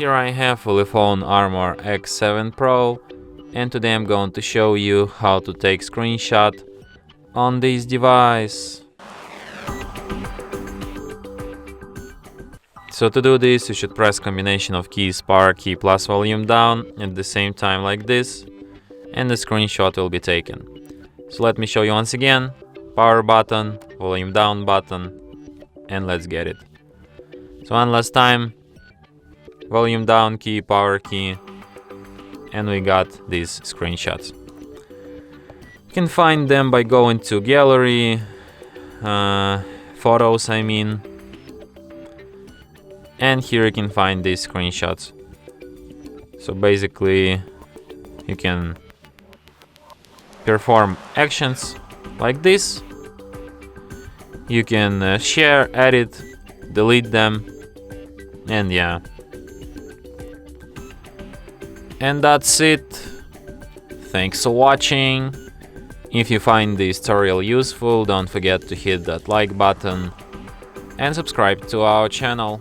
here I have ULEFONE Armor X7 Pro, and today I'm going to show you how to take screenshot on this device. So to do this, you should press combination of keys power key plus volume down at the same time like this, and the screenshot will be taken. So let me show you once again: power button, volume down button, and let's get it. So one last time: volume down key, power key, and we got these screenshots. You can find them by going to gallery, photos I mean, and here you can find these screenshots. So basically you can perform actions like this. You can share, edit, delete them, and yeah. And that's it. Thanks for watching. If you find this tutorial useful, don't forget to hit that like button and subscribe to our channel.